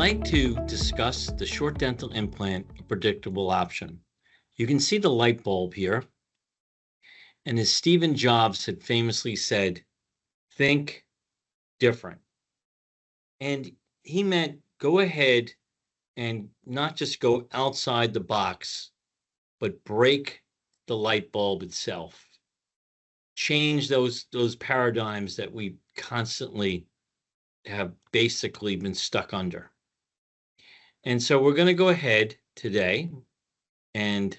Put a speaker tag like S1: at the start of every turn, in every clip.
S1: like to discuss the short dental implant predictable option. You can see the light bulb here. And as Stephen Jobs had famously said, think different. And he meant go ahead and not just go outside the box, but break the light bulb itself. Change those paradigms that we constantly have basically been stuck under. And so we're going to go ahead today and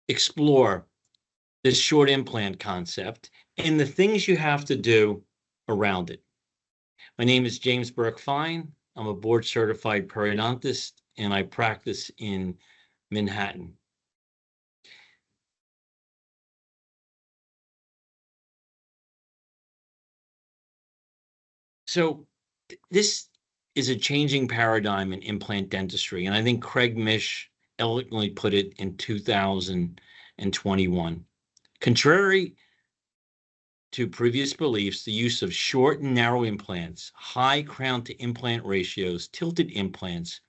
S1: explore this short implant concept and the things you have to do around it. My name is James Burke Fine. I'm a board certified periodontist and I practice in Manhattan. So this is a changing paradigm in implant dentistry, and I think Craig Mish eloquently put it in 2021. Contrary to previous beliefs, the use of short and narrow implants, high crown to implant ratios, tilted implants,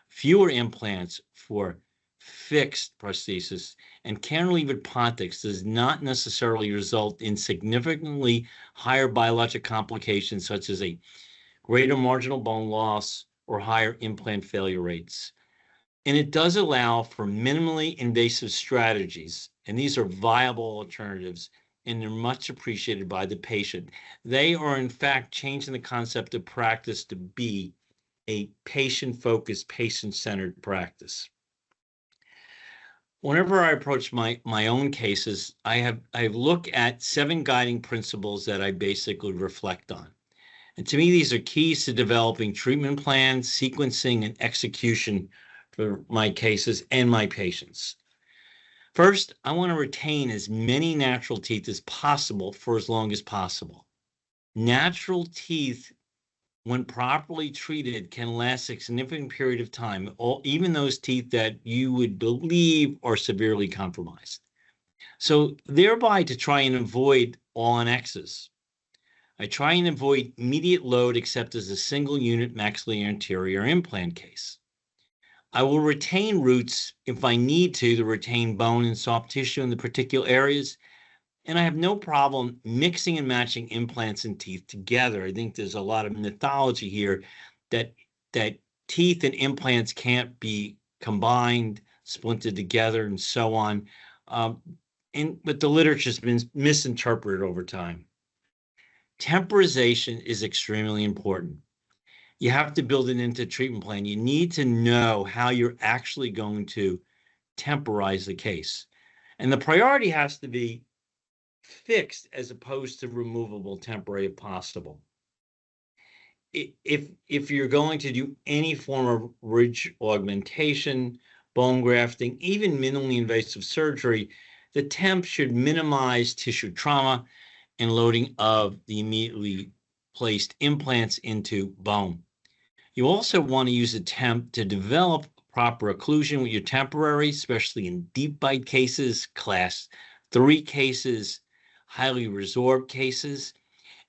S1: fewer implants for fixed prosthesis, and cantilevered pontics does not necessarily result in significantly higher biologic complications such as a greater marginal bone loss or higher implant failure rates. And it does allow for minimally invasive strategies, and these are viable alternatives, and they're much appreciated by the patient. They are, in fact, changing the concept of practice to be a patient-focused, patient-centered practice. Whenever I approach my own cases, I look at 7 guiding principles that I basically reflect on. And to me, these are keys to developing treatment plans, sequencing, and execution for my cases and my patients. First, I want to retain as many natural teeth as possible for as long as possible. Natural teeth, when properly treated, can last a significant period of time, even those teeth that you would believe are severely compromised. So thereby to try and avoid all-on-X's. I try and avoid immediate load except as a single unit maxillary anterior implant case. I will retain roots if I need to retain bone and soft tissue in the particular areas, and I have no problem mixing and matching implants and teeth together. I think there's a lot of mythology here that teeth and implants can't be combined, splintered together, and so on. But the literature's been misinterpreted over time. Temporization is extremely important. You have to build it into a treatment plan. You need to know how you're actually going to temporize the case. And the priority has to be fixed as opposed to removable temporary if possible. If you're going to do any form of ridge augmentation, bone grafting, even minimally invasive surgery, the temp should minimize tissue trauma and loading of the immediately placed implants into bone. You also want to use a temp to develop proper occlusion with your temporary, especially in deep bite cases, class 3 cases, highly resorbed cases,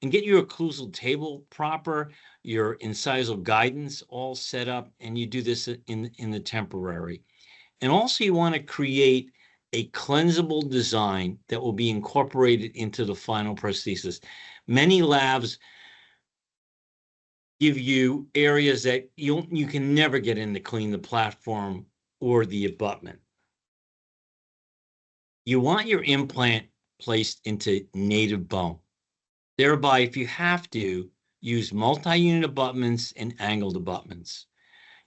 S1: and get your occlusal table proper, your incisal guidance all set up, and you do this in the temporary. And also you want to create a cleansable design that will be incorporated into the final prosthesis. Many labs give you areas that you can never get in to clean the platform or the abutment. You want your implant placed into native bone. Thereby, if you have to, use multi-unit abutments and angled abutments.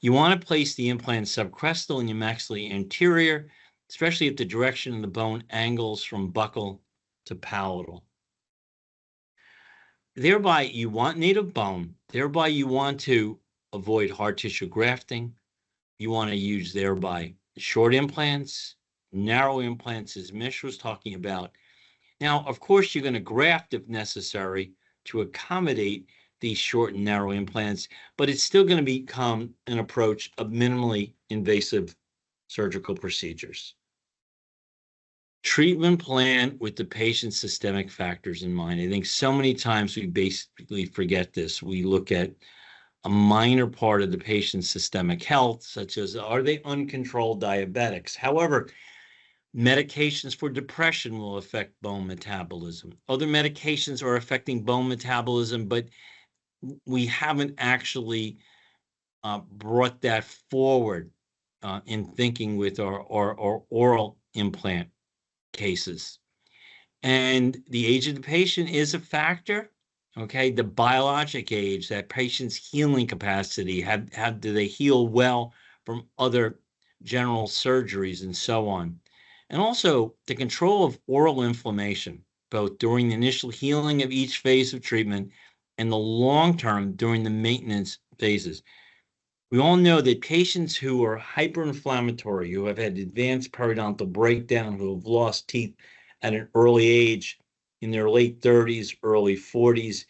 S1: You want to place the implant subcrestal in your maxillary anterior, especially if the direction of the bone angles from buccal to palatal. Thereby, you want native bone. Thereby, you want to avoid hard tissue grafting. You want to use thereby short implants, narrow implants, as Mish was talking about. Now, of course, you're going to graft if necessary to accommodate these short and narrow implants, but it's still going to become an approach of minimally invasive surgical procedures. Treatment plan with the patient's systemic factors in mind. I think so many times we basically forget this. We look at a minor part of the patient's systemic health, such as are they uncontrolled diabetics? However, medications for depression will affect bone metabolism. Other medications are affecting bone metabolism, but we haven't actually brought that forward in thinking with our oral implant cases. And the age of the patient is a factor. Okay, the biologic age, that patient's healing capacity, how do they heal well from other general surgeries and so on. And also the control of oral inflammation, both during the initial healing of each phase of treatment and the long term during the maintenance phases. We all know that patients who are hyperinflammatory, who have had advanced periodontal breakdown, who have lost teeth at an early age, in their late 30s, early 40s,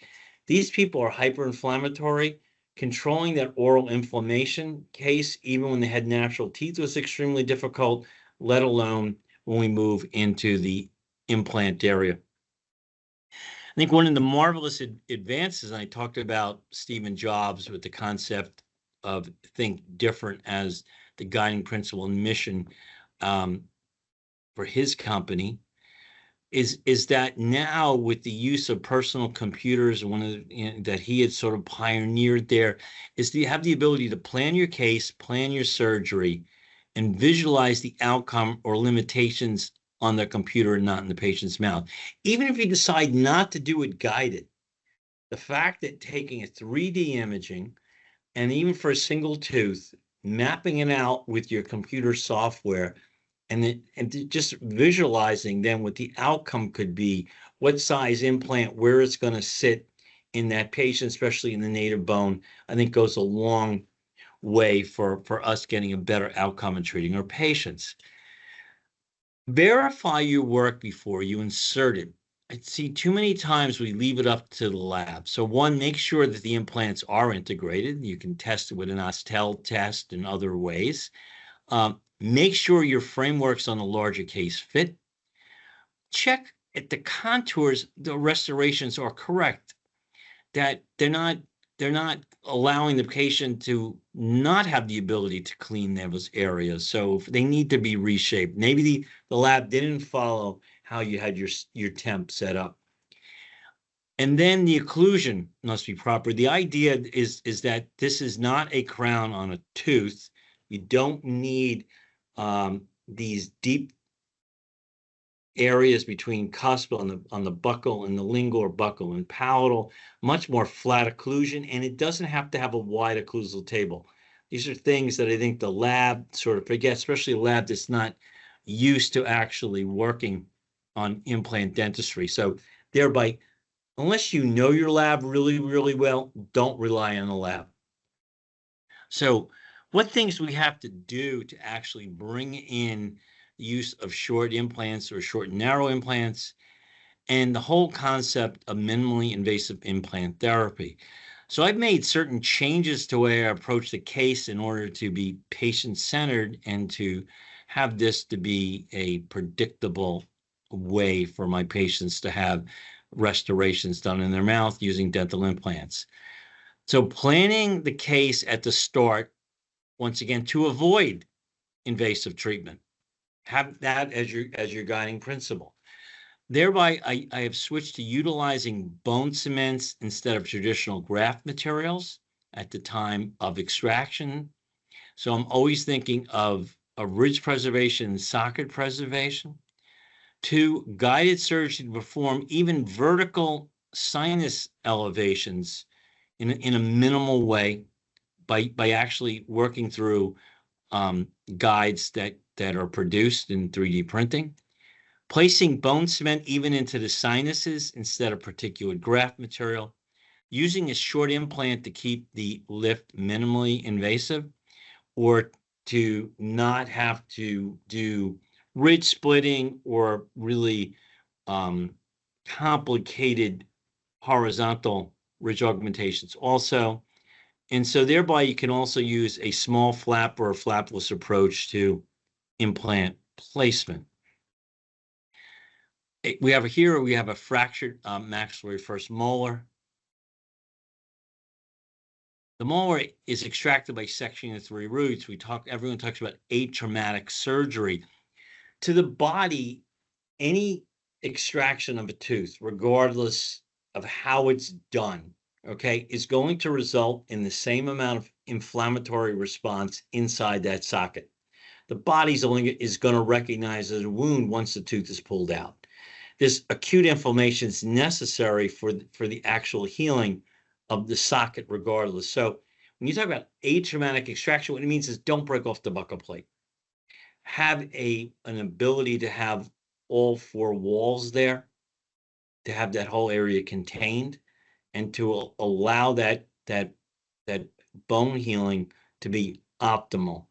S1: these people are hyperinflammatory. Controlling that oral inflammation case, even when they had natural teeth, was extremely difficult, let alone when we move into the implant area. I think one of the marvelous advances, and I talked about Stephen Jobs with the concept of think different as the guiding principle and mission for his company, is that now with the use of personal computers, one of that he had sort of pioneered there, is to have the ability to plan your case, plan your surgery, and visualize the outcome or limitations on the computer and not in the patient's mouth. Even if you decide not to do it guided, the fact that taking a 3D imaging, and even for a single tooth, mapping it out with your computer software, and just visualizing then what the outcome could be, what size implant, where it's going to sit in that patient, especially in the native bone, I think goes a long way for us getting a better outcome in treating our patients. Verify your work before you insert it. I see too many times we leave it up to the lab. So one, make sure that the implants are integrated. You can test it with an Osseodensification test and other ways. Make sure your frameworks on the larger case fit. Check if the contours, the restorations are correct, that they're not allowing the patient to not have the ability to clean those areas. So if they need to be reshaped. Maybe the lab didn't follow how you had your temp set up. And then the occlusion must be proper. The idea is that this is not a crown on a tooth. You don't need these deep areas between cusp on the buccal and the lingual buccal and palatal, much more flat occlusion, and it doesn't have to have a wide occlusal table. These are things that I think the lab sort of forgets, especially a lab that's not used to actually working on implant dentistry. So thereby, unless you know your lab really, really well, don't rely on the lab. So what things we have to do to actually bring in the use of short implants or short and narrow implants, and the whole concept of minimally invasive implant therapy. So I've made certain changes to the way I approach the case in order to be patient-centered and to have this to be a predictable way for my patients to have restorations done in their mouth using dental implants. So planning the case at the start, once again, to avoid invasive treatment. Have that as your guiding principle. Thereby, I have switched to utilizing bone cements instead of traditional graft materials at the time of extraction. So I'm always thinking of a ridge preservation and socket preservation. 2, guided surgery to perform even vertical sinus elevations in a minimal way by actually working through guides that are produced in 3D printing. Placing bone cement even into the sinuses instead of particulate graft material. Using a short implant to keep the lift minimally invasive, or to not have to do ridge splitting or really complicated horizontal ridge augmentations also. And so thereby you can also use a small flap or a flapless approach to implant placement. We have a fractured maxillary first molar. The molar is extracted by sectioning the 3 roots. Everyone talks about atraumatic surgery. To the body, any extraction of a tooth, regardless of how it's done, okay, is going to result in the same amount of inflammatory response inside that socket. The body's only is going to recognize it as a wound once the tooth is pulled out. This acute inflammation is necessary for the actual healing of the socket regardless. So when you talk about atraumatic extraction, what it means is don't break off the buccal plate. Have an ability to have all 4 walls there, to have that whole area contained, and to allow that bone healing to be optimal.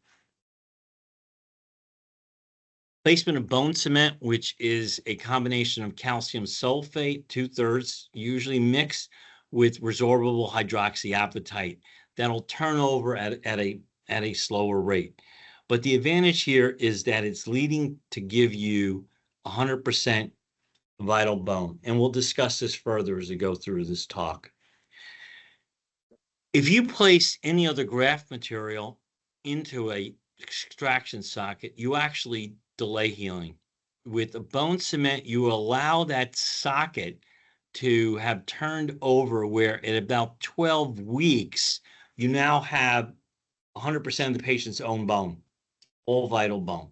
S1: Placement of bone cement, which is a combination of calcium sulfate, 2/3, usually mixed with resorbable hydroxyapatite. That'll turn over at a slower rate. But the advantage here is that it's leading to give you 100% vital bone. And we'll discuss this further as we go through this talk. If you place any other graft material into a extraction socket, you actually delay healing. With a bone cement, you allow that socket to have turned over where at about 12 weeks, you now have 100% of the patient's own bone, all vital bone,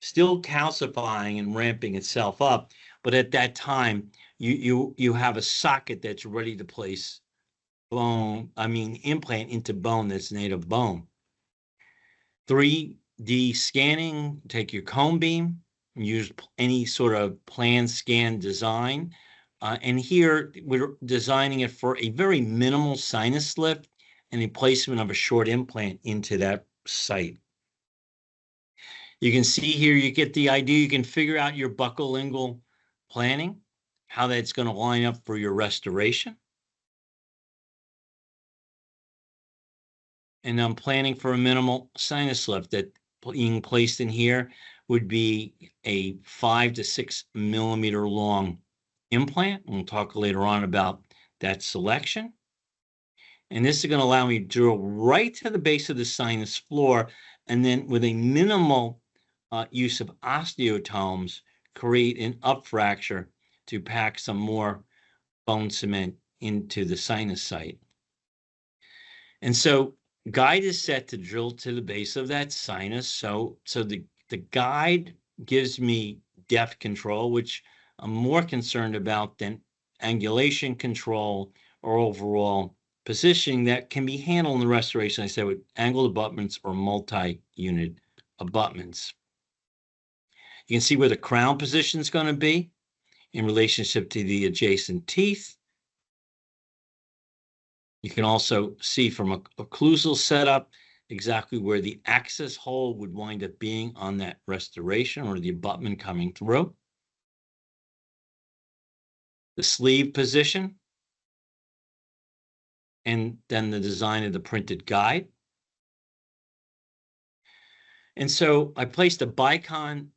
S1: still calcifying and ramping itself up. But at that time, you have a socket that's ready to place implant into bone that's native bone. 3D scanning, take your cone beam, use any sort of plan, scan, design. And here we're designing it for a very minimal sinus lift and a placement of a short implant into that site. You can see here, you get the idea. You can figure out your buccolingual planning, how that's going to line up for your restoration. And I'm planning for a minimal sinus lift that being placed in here would be a 5 to 6 millimeter long implant. We'll talk later on about that selection. And this is going to allow me to drill right to the base of the sinus floor, and then with a minimal use of osteotomes, create an up fracture to pack some more bone cement into the sinus site. And so guide is set to drill to the base of that sinus. So the guide gives me depth control, which I'm more concerned about than angulation control or overall positioning that can be handled in the restoration, I said, with angled abutments or multi-unit abutments. You can see where the crown position is going to be in relationship to the adjacent teeth. You can also see from a occlusal setup exactly where the access hole would wind up being on that restoration or the abutment coming through. The sleeve position, and then the design of the printed guide. And so I placed a Bicon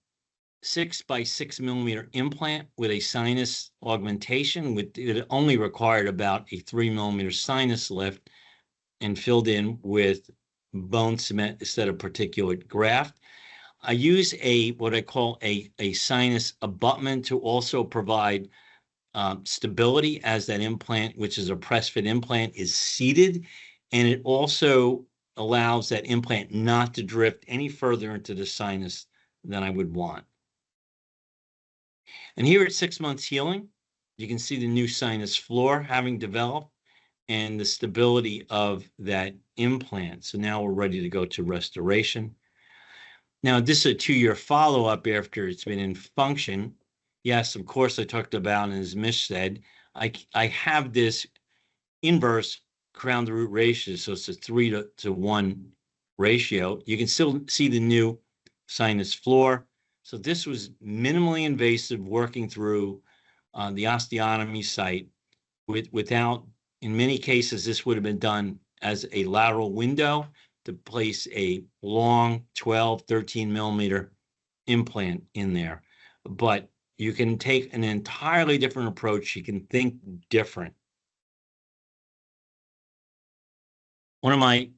S1: 6 by 6 millimeter implant with a sinus augmentation. It only required about a 3 millimeter sinus lift and filled in with bone cement instead of particulate graft. I use what I call a sinus abutment to also provide stability as that implant, which is a press fit implant, is seated, and it also allows that implant not to drift any further into the sinus than I would want. And here at 6 months healing, you can see the new sinus floor having developed and the stability of that implant. So now we're ready to go to restoration. Now, this is a 2-year follow-up after it's been in function. Yes, of course, I talked about, and as Mish said, I have this inverse crown to root ratio, so it's a 3-to-1 ratio. You can still see the new sinus floor. So this was minimally invasive, working through the osteotomy site without, in many cases, this would have been done as a lateral window to place a long 12, 13 millimeter implant in there. But you can take an entirely different approach. You can think different. One of my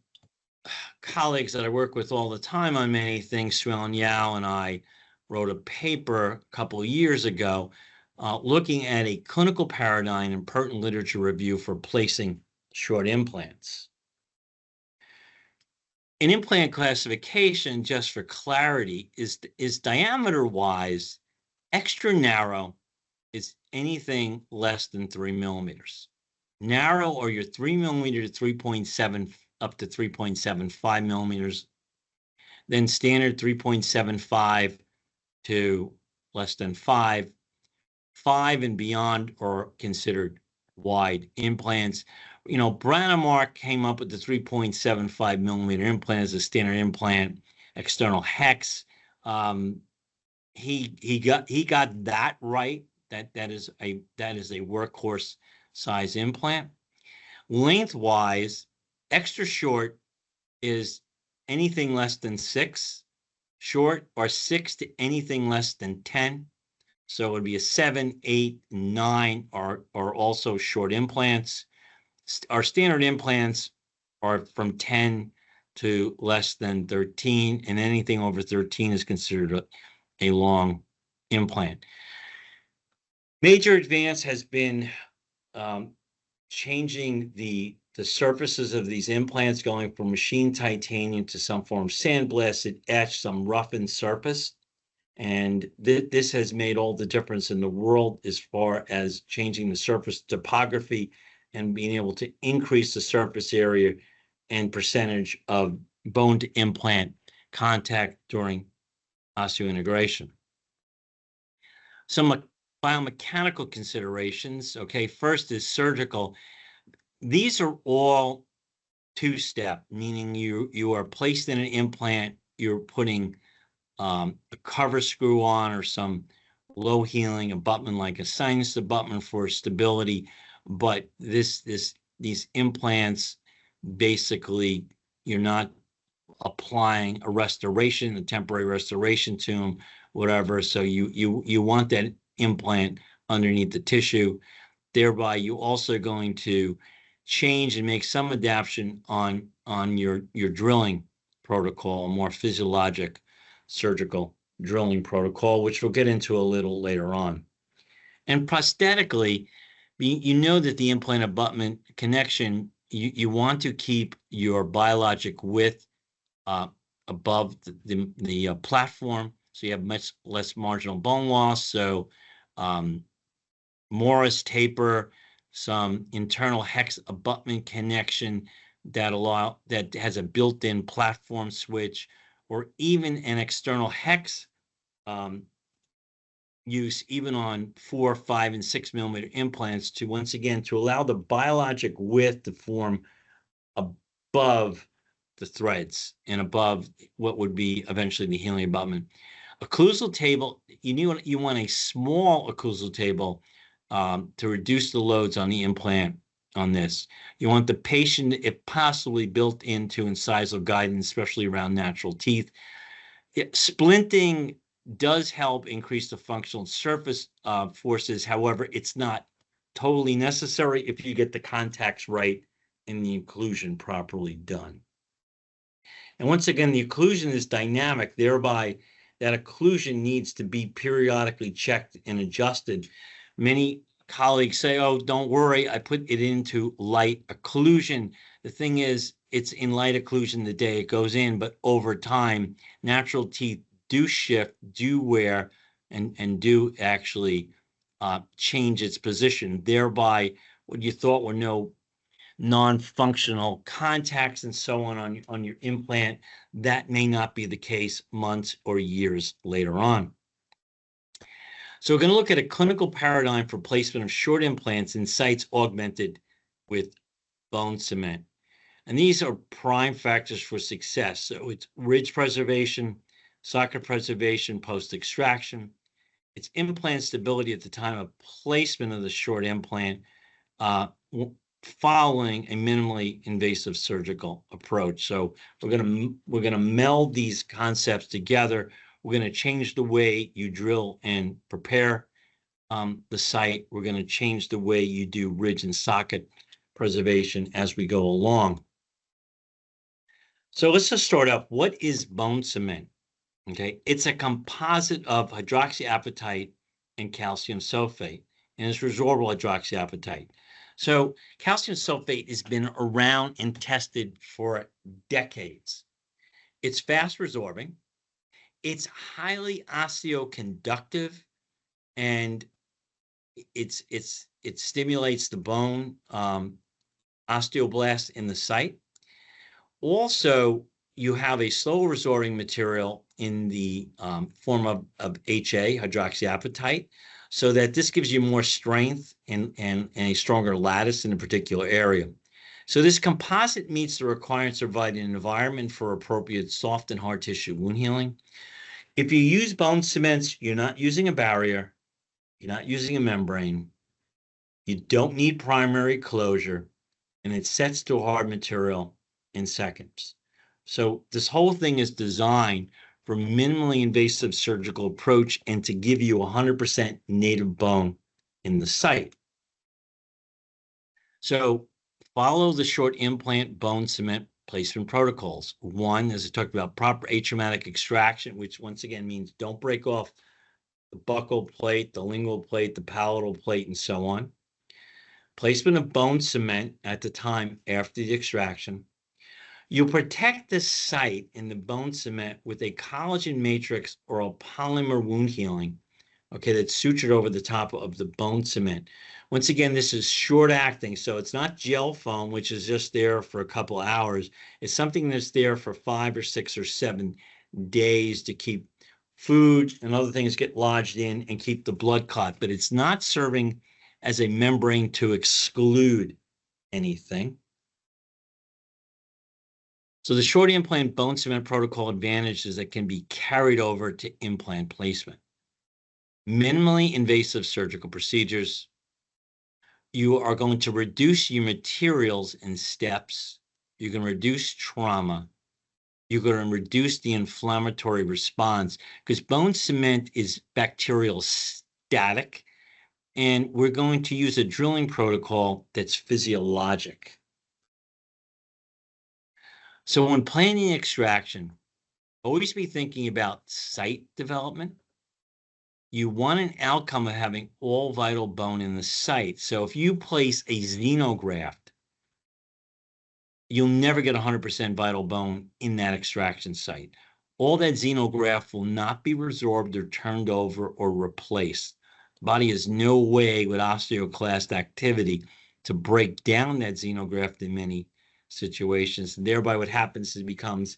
S1: colleagues that I work with all the time on many things, Xuan Yao, and I wrote a paper a couple of years ago looking at a clinical paradigm and pertinent literature review for placing short implants. An implant classification, just for clarity, is diameter-wise, extra narrow is anything less than 3 millimeters. Narrow or your 3 millimeter to 3.7 up to 3.75 millimeters. Then standard 3.75 to less than 5. 5 and beyond are considered wide implants. You know, Brannemark came up with the 3.75 millimeter implant as a standard implant, external hex. He got that right. That is a workhorse size implant. Lengthwise, extra short is anything less than 6 short, or 6 to anything less than 10. So it would be a 7, 8, 9 are also short implants. Our standard implants are from 10 to less than 13, and anything over 13 is considered a long implant. Major advance has been changing the surfaces of these implants, going from machined titanium to some form of sandblasted etch, some roughened surface. And this has made all the difference in the world as far as changing the surface topography and being able to increase the surface area and percentage of bone to implant contact during osseointegration. Some biomechanical considerations. Okay, first is surgical. These are all two-step, meaning you are placed in an implant, you're putting a cover screw on or some low healing abutment like a sinus abutment for stability. But these implants, basically, you're not applying a restoration, a temporary restoration to them, whatever. So you want that implant underneath the tissue. Thereby, you also going to change and make some adaptation on your drilling protocol, a more physiologic surgical drilling protocol, which we'll get into a little later on. And prosthetically, you know that the implant abutment connection, you want to keep your biologic width above the platform, so you have much less marginal bone loss. So Morris taper, some internal hex abutment connection that has a built-in platform switch, or even an external hex use even on 4, 5, and 6 millimeter implants to, once again, to allow the biologic width to form above the threads and above what would be eventually the healing abutment. Occlusal table, you want a small occlusal table to reduce the loads on the implant on this. You want the patient, if possibly, built into incisal guidance, especially around natural teeth. Splinting does help increase the functional surface forces. However, it's not totally necessary if you get the contacts right and the occlusion properly done. And once again, the occlusion is dynamic, thereby that occlusion needs to be periodically checked and adjusted. Many colleagues say, oh, don't worry, I put it into light occlusion. The thing is, it's in light occlusion the day it goes in, but over time, natural teeth do shift, do wear, and do actually change its position. Thereby, what you thought were no non-functional contacts and so on your implant, that may not be the case months or years later on. So we're going to look at a clinical paradigm for placement of short implants in sites augmented with bone cement. And these are prime factors for success. So it's ridge preservation, socket preservation post-extraction. It's implant stability at the time of placement of the short implant, following a minimally invasive surgical approach. So we're going to meld these concepts together. We're going to change the way you drill and prepare the site. We're going to change the way you do ridge and socket preservation as we go along. So let's just start off. What is bone cement? Okay, it's a composite of hydroxyapatite and calcium sulfate, and it's resorbable hydroxyapatite. So calcium sulfate has been around and tested for decades. It's fast resorbing. It's highly osteoconductive, and it stimulates the bone osteoblast in the site. Also, you have a slow resorbing material in the form of HA, hydroxyapatite, so that this gives you more strength and a stronger lattice in a particular area. So this composite meets the requirements of providing an environment for appropriate soft and hard tissue wound healing. If you use bone cements, you're not using a barrier, you're not using a membrane, you don't need primary closure, and it sets to a hard material in seconds. So this whole thing is designed for minimally invasive surgical approach and to give you 100% native bone in the site. So follow the short implant bone cement placement protocols. One, as I talked about, proper atraumatic extraction, which once again means don't break off the buccal plate, the lingual plate, the palatal plate, and so on. Placement of bone cement at the time after the extraction. You protect the site in the bone cement with a collagen matrix or a polymer wound healing, okay, that's sutured over the top of the bone cement. Once again, this is short acting, so it's not gel foam, which is just there for a couple hours. It's something that's there for 5 or 6 or 7 days to keep food and other things get lodged in and keep the blood clot, but it's not serving as a membrane to exclude anything. So the short implant bone cement protocol advantage is that can be carried over to implant placement. Minimally invasive surgical procedures. You are going to reduce your materials and steps. You can reduce trauma. You're going to reduce the inflammatory response because bone cement is bacterial static. And we're going to use a drilling protocol that's physiologic. So when planning extraction, always be thinking about site development. You want an outcome of having all vital bone in the site. So if you place a xenograft, you'll never get 100% vital bone in that extraction site. All that xenograft will not be resorbed or turned over or replaced. The body has no way with osteoclast activity to break down that xenograft in many situations. And thereby what happens is it becomes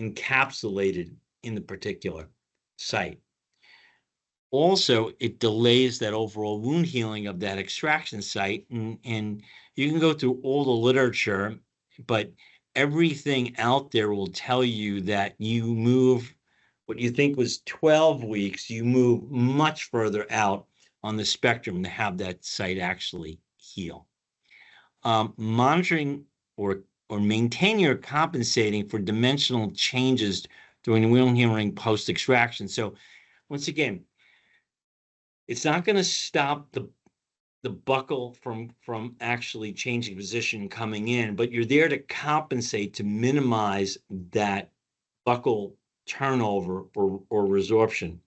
S1: encapsulated in the particular site. Also, it delays that overall wound healing of that extraction site. And you can go through all the literature, but everything out there will tell you that you move what you think was 12 weeks, you move much further out on the spectrum to have that site actually heal. Monitoring or maintaining or compensating for dimensional changes during wound healing post-extraction. So once again, it's not going to stop the buccal from actually changing position coming in, but you're there to compensate to minimize that buccal turnover or resorption.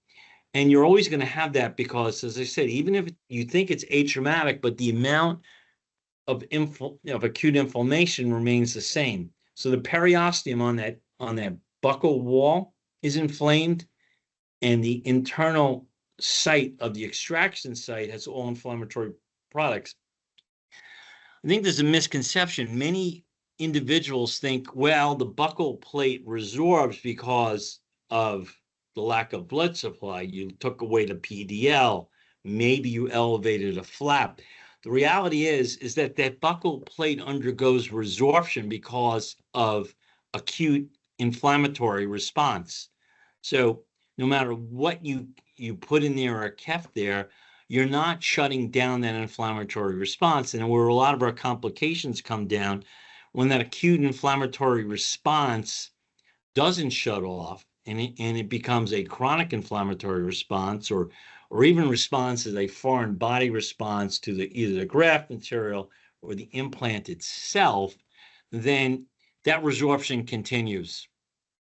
S1: And you're always going to have that because, as I said, even if you think it's atraumatic, but the amount of acute inflammation remains the same. So the periosteum on that buccal wall is inflamed, and the internal site of the extraction site has all inflammatory products. I think there's a misconception. Many individuals think, well, the buccal plate resorbs because of the lack of blood supply. You took away the PDL. Maybe you elevated a flap. The reality is that buccal plate undergoes resorption because of acute inflammatory response. So no matter what you put in there or kept there, you're not shutting down that inflammatory response. And where a lot of our complications come down, when that acute inflammatory response doesn't shut off and it becomes a chronic inflammatory response or even response as a foreign body response to either the graft material or the implant itself, then that resorption continues,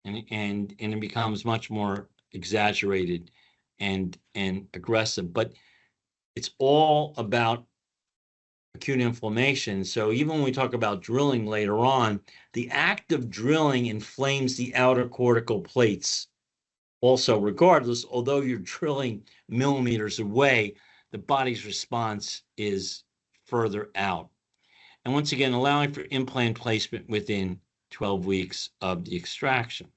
S1: and it becomes much more exaggerated and aggressive. But it's all about acute inflammation. So even when we talk about drilling later on, the act of drilling inflames the outer cortical plates. Also, regardless, although you're drilling millimeters away, the body's response is further out. And once again, allowing for implant placement within 12 weeks of the extraction.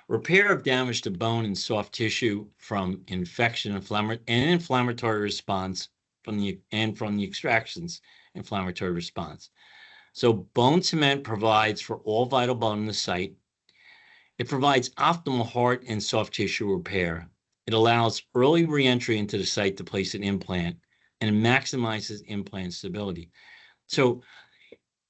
S1: Repair of damage to bone and soft tissue from infection, and inflammatory response from the extractions, inflammatory response. So bone cement provides for all vital bone in the site. It provides optimal heart and soft tissue repair. It allows early reentry into the site to place an implant, and it maximizes implant stability. So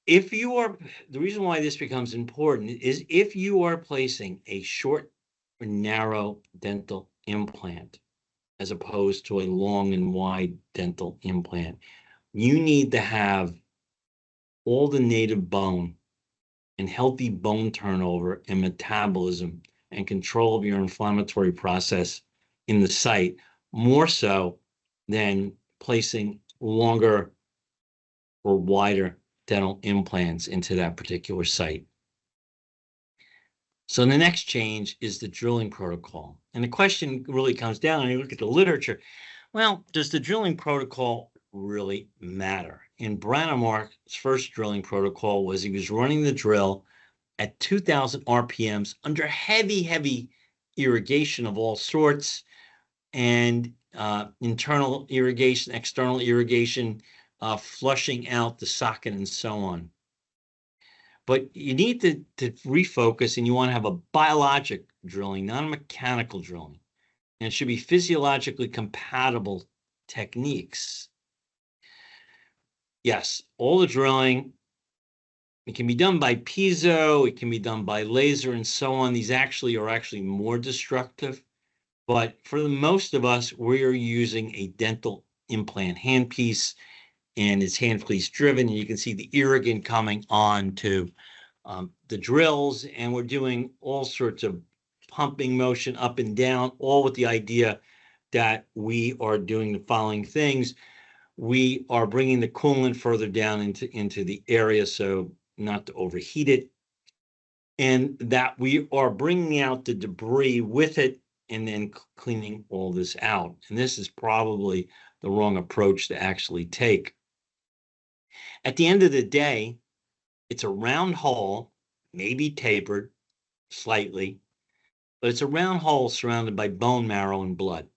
S1: if you are, the reason why this becomes important is if you are placing a short or narrow dental implant, as opposed to a long and wide dental implant, you need to have all the native bone and healthy bone turnover and metabolism and control of your inflammatory process in the site, more so than placing longer or wider dental implants into that particular site. So the next change is the drilling protocol. And the question really comes down, and you look at the literature, well, does the drilling protocol really matter? In Brannemark's first drilling protocol was he was running the drill at 2,000 RPMs under heavy irrigation of all sorts, and internal irrigation, external irrigation, flushing out the socket and so on. But you need to refocus, and you want to have a biologic drilling, not a mechanical drilling. And it should be physiologically compatible techniques. Yes, all the drilling, it can be done by piezo, it can be done by laser and so on. These are actually more destructive. But for the most of us, we are using a dental implant handpiece, and it's handpiece driven. And you can see the irrigant coming on to the drills, and we're doing all sorts of pumping motion up and down, all with the idea that we are doing the following things. We are bringing the coolant further down into the area, so not to overheat it, and that we are bringing out the debris with it and then cleaning all this out. And this is probably the wrong approach to actually take. At the end of the day, it's a round hole, maybe tapered slightly, but it's a round hole surrounded by bone marrow and blood.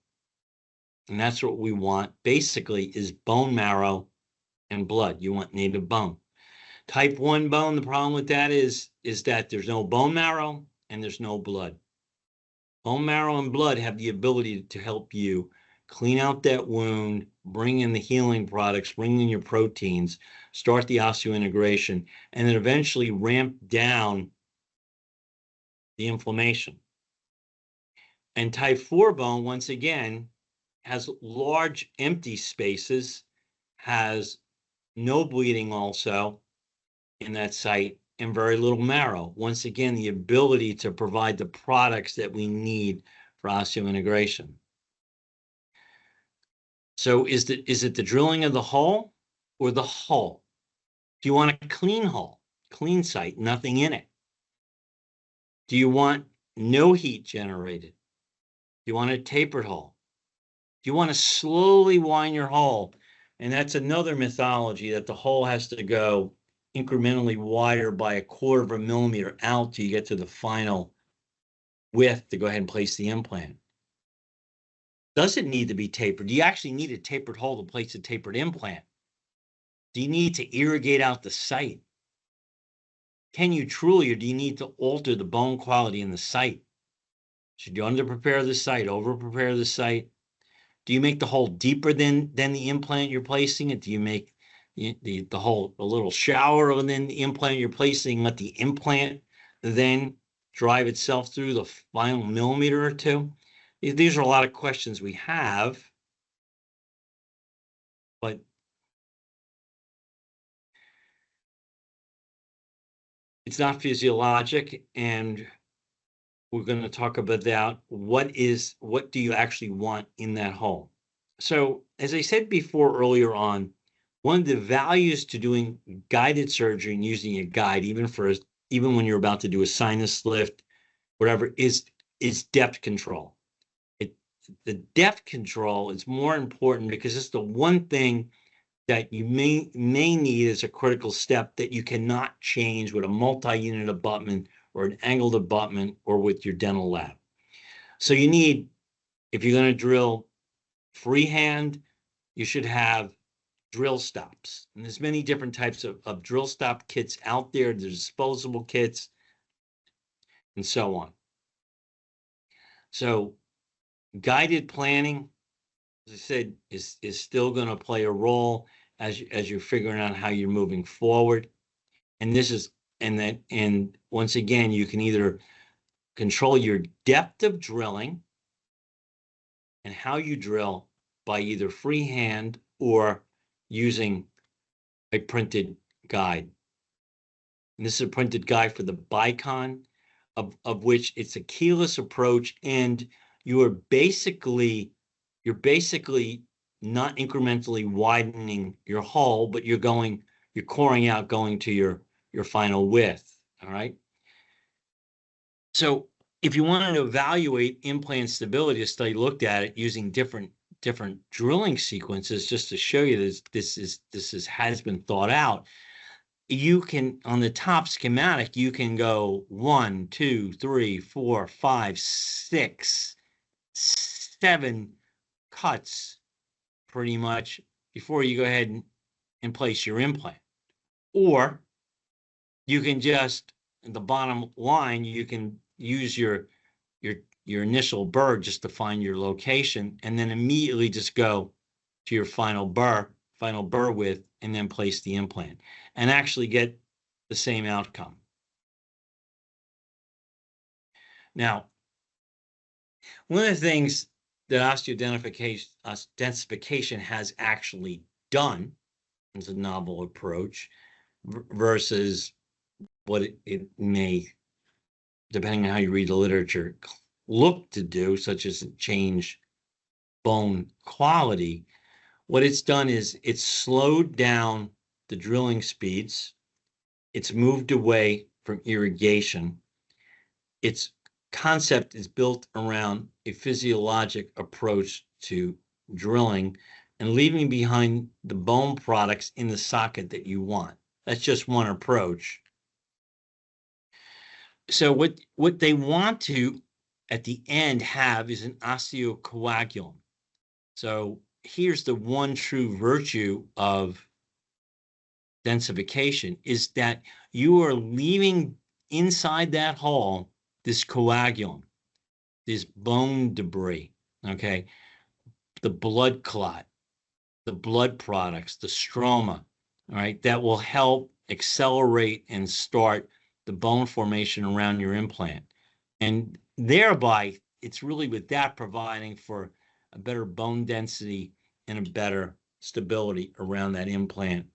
S1: And that's what we want, basically, is bone marrow and blood. You want native bone. Type 1 bone, the problem with that is that there's no bone marrow and there's no blood. Bone marrow and blood have the ability to help you clean out that wound, bring in the healing products, bring in your proteins, start the osseointegration, and then eventually ramp down the inflammation. And type 4 bone, once again, has large empty spaces, has no bleeding also in that site, and very little marrow. Once again, the ability to provide the products that we need for osseointegration. So is it the drilling of the hull or the hull? Do you want a clean hull, clean site, nothing in it? Do you want no heat generated? Do you want a tapered hull? Do you want to slowly wind your hull? And that's another mythology, that the hull has to go incrementally wider by 1/4 of a millimeter out till you get to the final width to go ahead and place the implant. Does it need to be tapered? Do you actually need a tapered hull to place a tapered implant? Do you need to irrigate out the site? Can you truly, or do you need to alter the bone quality in the site? Should you under-prepare the site, over-prepare the site? Do you make the hole deeper than the implant you're placing it? Do you make the hole a little shallower than the implant you're placing? Let the implant then drive itself through the final millimeter or two? These are a lot of questions we have, but It's not physiologic, and we're going to talk about what do you actually want in that hole. So, as I said before earlier on, one of the values to doing guided surgery and using a guide, even when you're about to do a sinus lift, whatever, is depth control. The depth control is more important because it's the one thing that you may need as a critical step that you cannot change with a multi-unit abutment or an angled abutment or with your dental lab. So you need, if you're going to drill freehand, you should have drill stops. And there's many different types of drill stop kits out there. There's disposable kits and so on. So guided planning, as I said, is still going to play a role as you're figuring out how you're moving forward. And once again, you can either control your depth of drilling and how you drill by either freehand or using a printed guide. And this is a printed guide for the Bicon, of which it's a keyless approach, and you're basically not incrementally widening your hole, but you're coring out, going to your final width. All right. So if you wanted to evaluate implant stability, a study looked at it using different drilling sequences, just to show you this has been thought out. You can, on the top schematic, you can go 1, 2, 3, 4, 5, 6, 7 cuts pretty much before you go ahead and place your implant. Or you can just, at the bottom line, you can use your initial burr just to find your location, and then immediately just go to your final burr width, and then place the implant and actually get the same outcome. Now, one of the things that Osseodensification has actually done as a novel approach versus what it may, depending on how you read the literature, look to do, such as change bone quality. What it's done is it's slowed down the drilling speeds. It's moved away from irrigation. Its concept is built around a physiologic approach to drilling and leaving behind the bone products in the socket that you want. That's just one approach. So what they want to, at the end, have is an osteocoagulum. So here's the one true virtue of densification, is that you are leaving inside that hole this coagulum, this bone debris, okay? The blood clot, the blood products, the stroma, all right, that will help accelerate and start the bone formation around your implant. And thereby, it's really with that providing for a better bone density and a better stability around that implant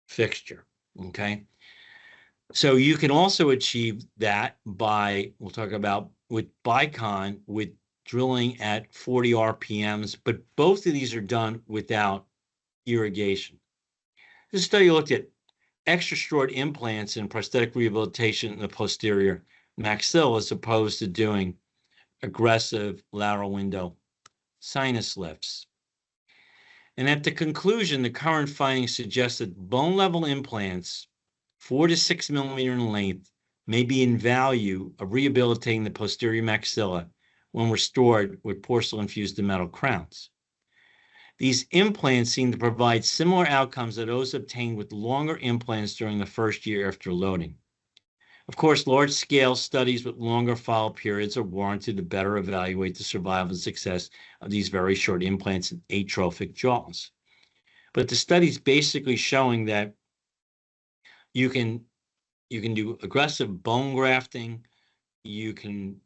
S1: fixture, okay? So you can also achieve that by, we'll talk about with Bicon, with drilling at 40 RPMs, but both of these are done without irrigation. This study looked at extra short implants and prosthetic rehabilitation in the posterior maxilla as opposed to doing aggressive lateral window sinus lifts. And at the conclusion, the current findings suggest that bone level implants 4 to 6 millimeter in length may be in value of rehabilitating the posterior maxilla when restored with porcelain-fused metal crowns. These implants seem to provide similar outcomes to those obtained with longer implants during the first year after loading. Of course, large-scale studies with longer follow-up periods are warranted to better evaluate the survival and success of these very short implants in atrophic jaws. But the study's basically showing that you can do aggressive bone grafting, you can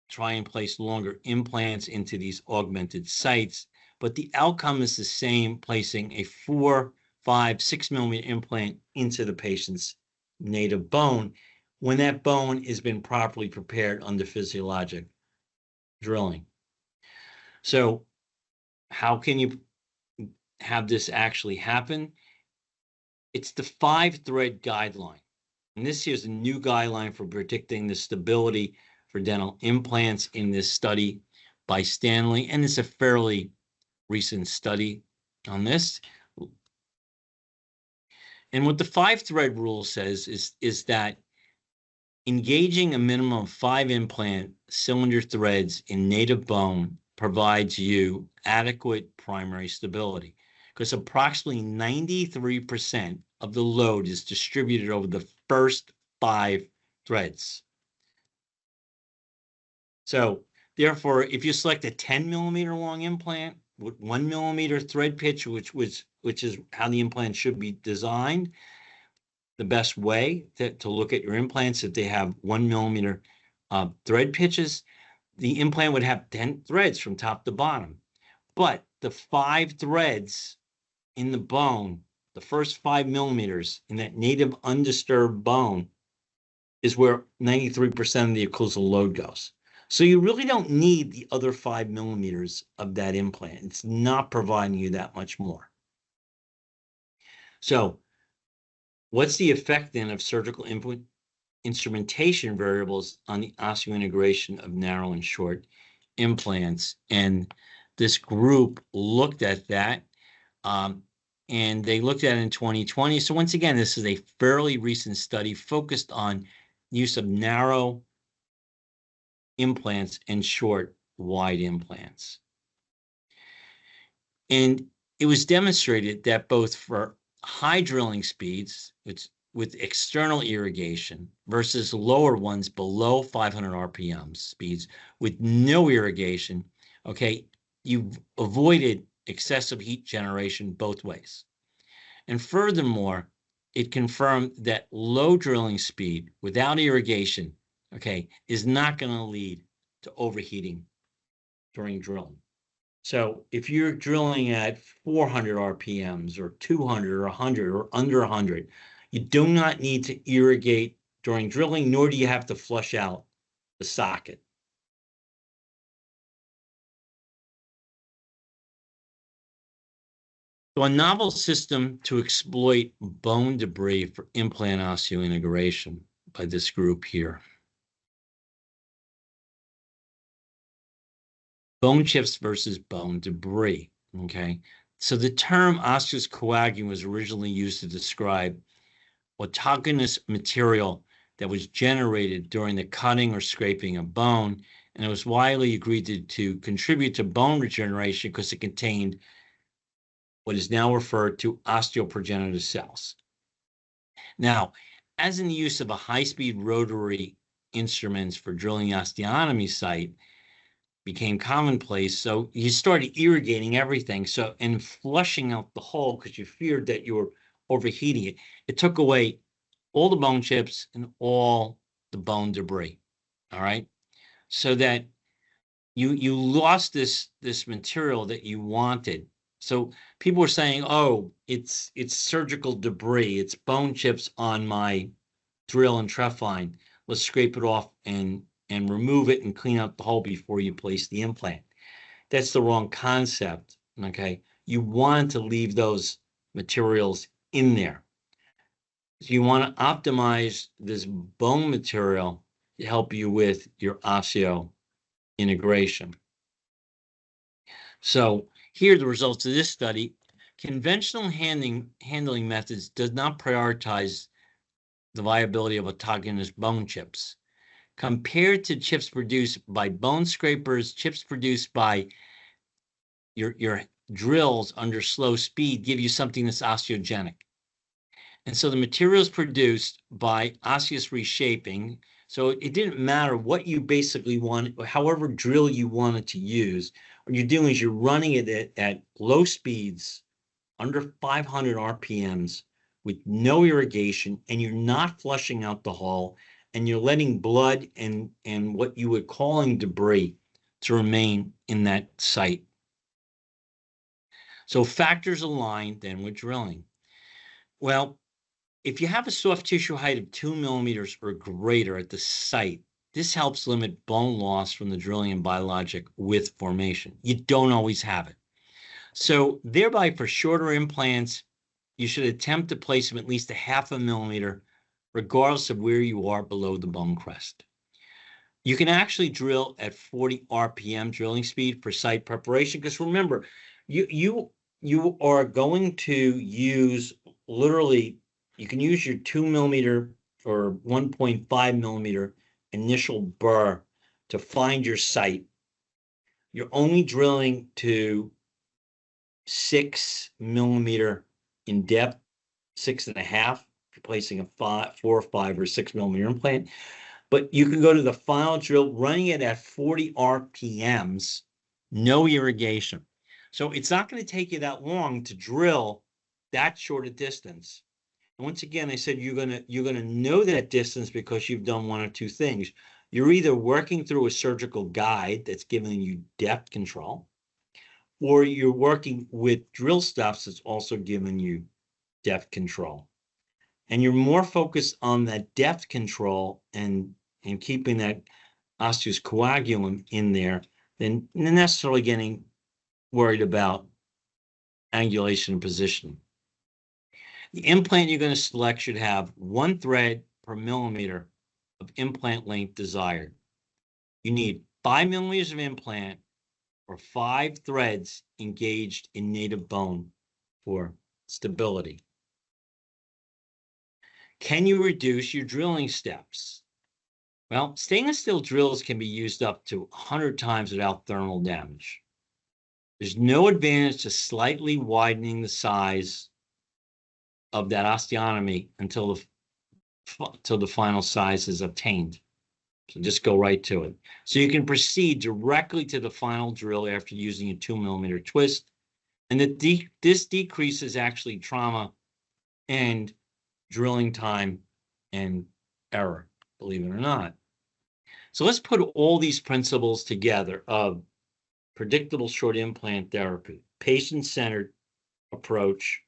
S1: try and place longer implants into these augmented sites, but the outcome is the same, placing a 4, 5, 6 millimeter implant into the patient's native bone. when that bone has been properly prepared under physiologic drilling. So how can you have this actually happen? It's the 5-thread guideline. And this here's a new guideline for predicting the stability for dental implants in this study by Stanley. And it's a fairly recent study on this. And what the 5-thread rule says is that engaging a minimum of 5 implant cylinder threads in native bone provides you adequate primary stability, because approximately 93% of the load is distributed over the first 5 threads. So therefore, if you select a 10 millimeter long implant with 1 millimeter thread pitch, which is how the implant should be designed, the best way to look at your implants, if they have 1 millimeter thread pitches, the implant would have 10 threads from top to bottom. But the 5 threads in the bone, the first 5 millimeters in that native undisturbed bone, is where 93% of the occlusal load goes. So you really don't need the other 5 millimeters of that implant. It's not providing you that much more. So what's the effect then of surgical instrumentation variables on the osseointegration of narrow and short implants? And this group looked at that, and they looked at it in 2020. So once again, this is a fairly recent study focused on use of narrow implants and short wide implants. And it was demonstrated that both for high drilling speeds with external irrigation versus lower ones below 500 RPM speeds with no irrigation, okay, you've avoided excessive heat generation both ways. And furthermore, it confirmed that low drilling speed without irrigation, okay, is not going to lead to overheating during drilling. So if you're drilling at 400 RPMs or 200 or 100 or under 100, you do not need to irrigate during drilling, nor do you have to flush out the socket. So a novel system to exploit bone debris for implant osseointegration by this group here. Bone chips versus bone debris, okay? So the term osseous coagulant was originally used to describe autogenous material that was generated during the cutting or scraping of bone, and it was widely agreed to contribute to bone regeneration because it contained what is now referred to osteoprogenitor cells. Now, as in the use of a high-speed rotary instruments for drilling the osteotomy site became commonplace, so you started irrigating everything, and flushing out the hole because you feared that you were overheating it. It took away all the bone chips and all the bone debris, all right? So that you lost this material that you wanted. So people were saying, oh, it's surgical debris. It's bone chips on my drill and trephine. Let's scrape it off and remove it and clean out the hole before you place the implant. That's the wrong concept, okay? You want to leave those materials in there. So you want to optimize this bone material to help you with your osseo integration. So here are the results of this study. Conventional handling methods does not prioritize the viability of autogenous bone chips. Compared to chips produced by bone scrapers, chips produced by your drills under slow speed give you something that's osteogenic. And so the materials produced by osseous reshaping, so it didn't matter what you basically wanted, however drill you wanted to use, what you're doing is you're running it at low speeds, under 500 RPMs, with no irrigation, and you're not flushing out the hole, and you're letting blood and what you would calling debris to remain in that site. So factors align then with drilling. Well, If you have a soft tissue height of 2 millimeters or greater at the site, this helps limit bone loss from the drilling in biologic with formation. You don't always have it. So thereby, for shorter implants, you should attempt to place them at least a 0.5 millimeter, regardless of where you are below the bone crest. You can actually drill at 40 RPM drilling speed for site preparation, because remember, you are going to use literally, you can use your 2 millimeter or 1.5 millimeter initial burr to find your site. You're only drilling to 6 millimeter in depth, 6.5, if you're placing a 4, 5, or 6 millimeter implant. But you can go to the final drill, running it at 40 RPMs, no irrigation. So it's not going to take you that long to drill that short a distance. And once again, I said you're gonna know that distance because you've done one of two things. You're either working through a surgical guide that's giving you depth control, or you're working with drill stuffs that's also giving you depth control. And you're more focused on that depth control and keeping that osseous coagulum in there than necessarily getting worried about angulation and position. The implant you're going to select should have 1 thread per millimeter of implant length desired. You need 5 millimeters of implant or 5 threads engaged in native bone for stability. Can you reduce your drilling steps? Well, stainless steel drills can be used up to 100 times without thermal damage. There's no advantage to slightly widening the size of that osteotomy until the final size is obtained. So just go right to it. So you can proceed directly to the final drill after using a 2 millimeter twist. And this decreases actually trauma and drilling time and error, believe it or not. So let's put all these principles together of predictable short implant therapy, patient-centered approach,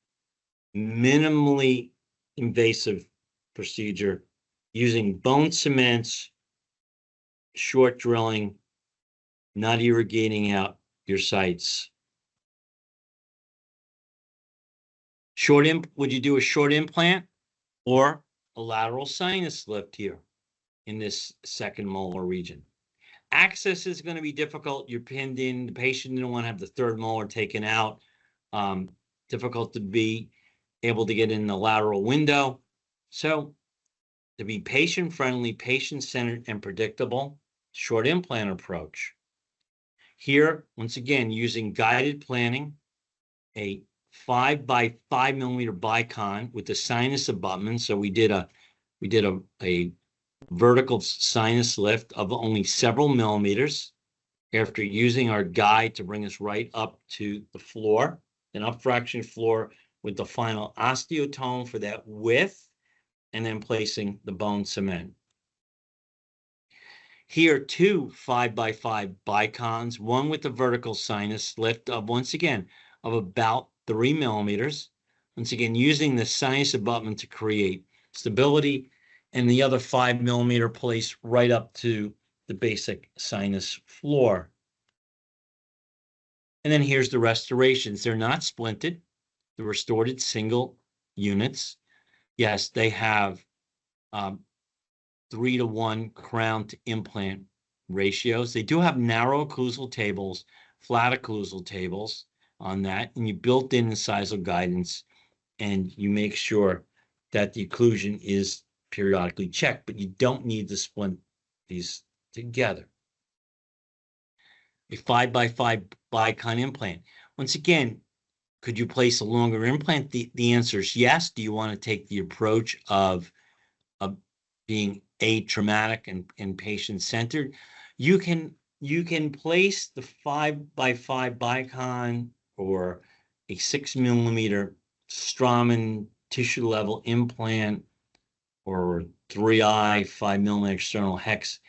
S1: minimally invasive procedure, using bone cements, short drilling, not irrigating out your sites. Would you do a short implant or a lateral sinus lift here in this second molar region? Access is going to be difficult. You're pinned in. The patient didn't want to have the third molar taken out. Difficult to be able to get in the lateral window. So to be patient-friendly, patient-centered, and predictable, short implant approach. Here, once again, using guided planning, a 5 by 5 millimeter bicon with the sinus abutment. So we did a vertical sinus lift of only several millimeters after using our guide to bring us right up to the floor, an upfraction floor with the final osteotome for that width, and then placing the bone cement. Here, 2 5 by 5 bicons, one with the vertical sinus lift of, once again, of about 3 millimeters. Once again, using the sinus abutment to create stability, and the other 5 millimeter placed right up to the basic sinus floor. And then here's the restorations. They're not splinted. They're restored at single units. Yes, they have 3-to-1 crown to implant ratios. They do have narrow occlusal tables, flat occlusal tables on that, and you built in incisal guidance, and you make sure that the occlusion is periodically checked, but you don't need to splint these together. A 5 by 5 bicon implant. Once again, could you place a longer implant? The answer is yes. Do you want to take the approach of being atraumatic and patient-centered? You can place the 5 by 5 bicon or a 6 millimeter Straumann tissue level implant or 3i 5 millimeter external hex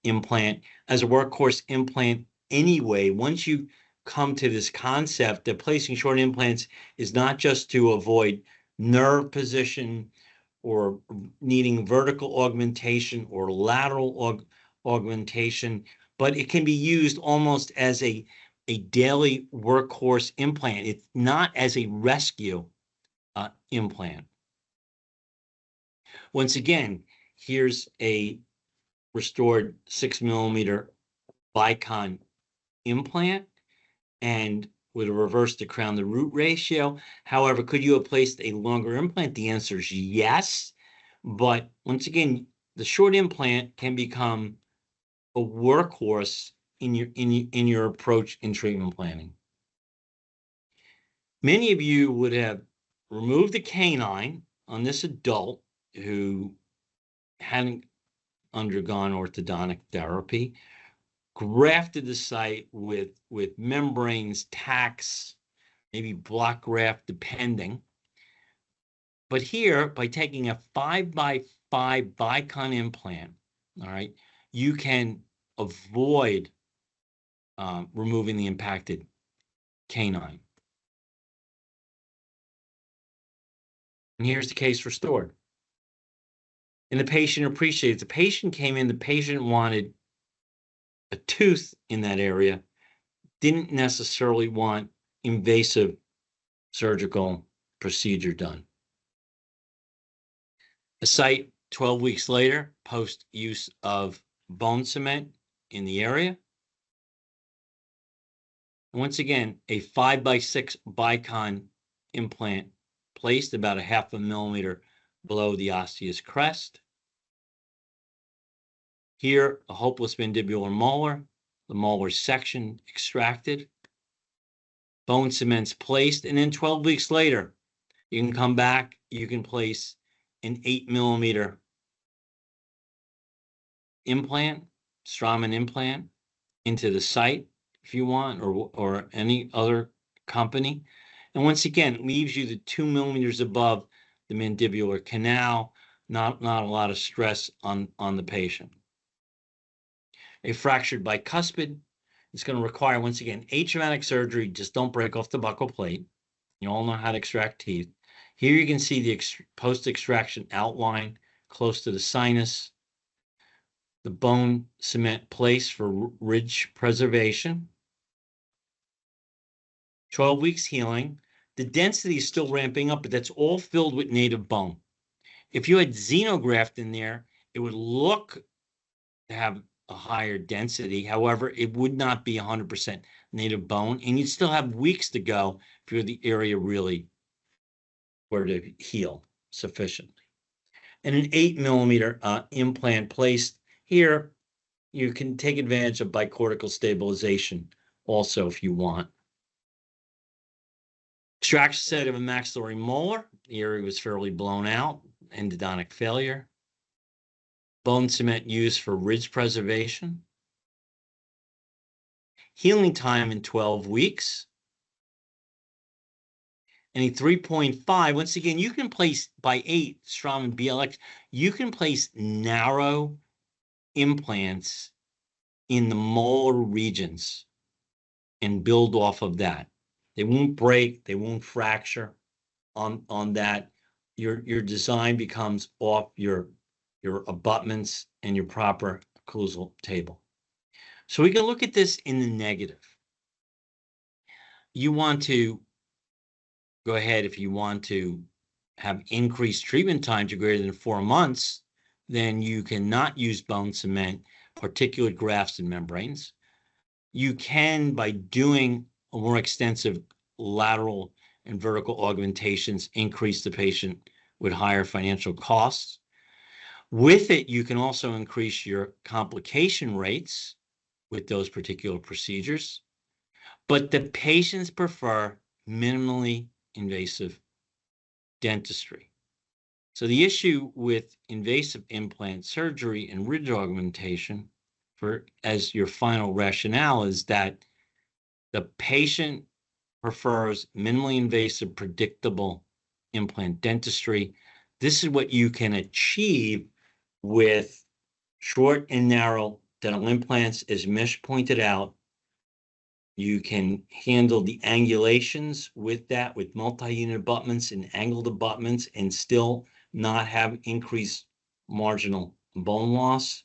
S1: implant as a workhorse implant anyway. Once you come to this concept that placing short implants is not just to avoid nerve position or needing vertical augmentation or lateral augmentation, but it can be used almost as a daily workhorse implant. It's not as a rescue implant. Once again, here's a restored 6mm bicon implant, and with a reverse to crown to root ratio. However, could you have placed a longer implant? The answer is yes. But once again, the short implant can become a workhorse in your approach in treatment planning. Many of you would have removed the canine on this adult who hadn't undergone orthodontic therapy, grafted the site with membranes, tacks, maybe block graft, depending. But here, by taking a 5x5 bicon implant, all right, you can avoid removing the impacted canine. And here's the case restored. And the patient appreciated. The patient came in, the patient wanted a tooth in that area, didn't necessarily want invasive surgical procedure done. A site 12 weeks later, post use of bone cement in the area. And once again, a 5x6 bicon implant placed about 0.5 millimeter below the osseous crest. Here, a hopeless mandibular molar, the molar section extracted, bone cement's placed, and then 12 weeks later, you can come back, you can place an 8mm implant, Straumann implant, into the site if you want, or any other company. And once again, it leaves you the 2 millimeters above the mandibular canal, not a lot of stress on the patient. A fractured bicuspid is going to require, once again, atraumatic surgery. Just don't break off the buccal plate. You all know how to extract teeth. Here you can see the post-extraction outline close to the sinus, the bone cement placed for ridge preservation. 12 weeks healing. The density is still ramping up, but that's all filled with native bone. If you had xenograft in there, it would look to have a higher density. However, it would not be 100% native bone, and you'd still have weeks to go for the area really were to heal sufficiently. And an 8mm implant placed here, you can take advantage of bicortical stabilization also if you want. Extraction set of a maxillary molar. The area was fairly blown out, endodontic failure. Bone cement used for ridge preservation. Healing time in 12 weeks. And a 3.5, once again, you can place by 8 Straumann BLX, you can place narrow implants in the molar regions and build off of that. They won't break, they won't fracture on that. Your design becomes off your abutments and your proper occlusal table. So we can look at this in the negative. You want to go ahead, if you want to have increased treatment time to greater than 4 months, then you cannot use bone cement, particulate grafts, and membranes. You can, by doing a more extensive lateral and vertical augmentations, increase the patient with higher financial costs. With it, you can also increase your complication rates with those particular procedures. But the patients prefer minimally invasive dentistry. So the issue with invasive implant surgery and ridge augmentation as your final rationale is that the patient prefers minimally invasive, predictable implant dentistry. This is what you can achieve with short and narrow dental implants. As Mish pointed out, you can handle the angulations with that, with multi-unit abutments and angled abutments, and still not have increased marginal bone loss.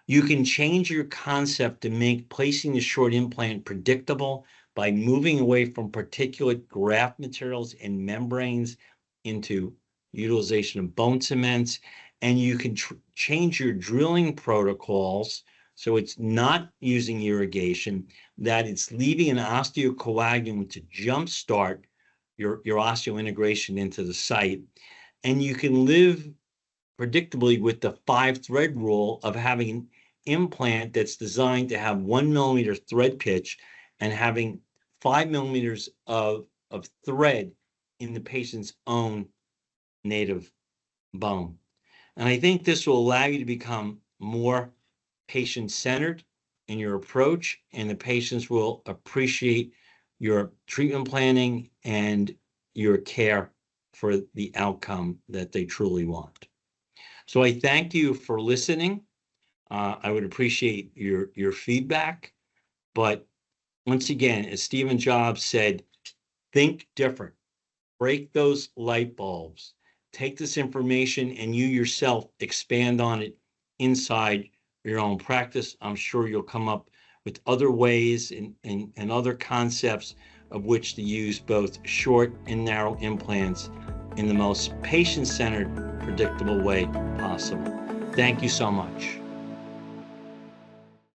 S1: You can change your concept to make placing the short implant predictable by moving away from particulate graft materials and membranes into utilization of bone cements. And you can change your drilling protocols so it's not using irrigation, that it's leaving an osteocoagulant to jumpstart your osseointegration into the site. And you can live predictably with the 5-thread rule of having an implant that's designed to have 1 millimeter thread pitch and having 5 millimeters of thread in the patient's own native bone. And I think this will allow you to become more patient-centered in your approach, and the patients will appreciate your treatment planning and your care for the outcome that they truly want. So I thank you for listening. I would appreciate your feedback. But once again, as Stephen Jobs said, think different. Break those light bulbs. Take this information and you yourself expand on it inside your own practice. I'm sure you'll come up with other ways and other concepts of which to use both short and narrow implants in the most patient-centered, predictable way possible. Thank you so much.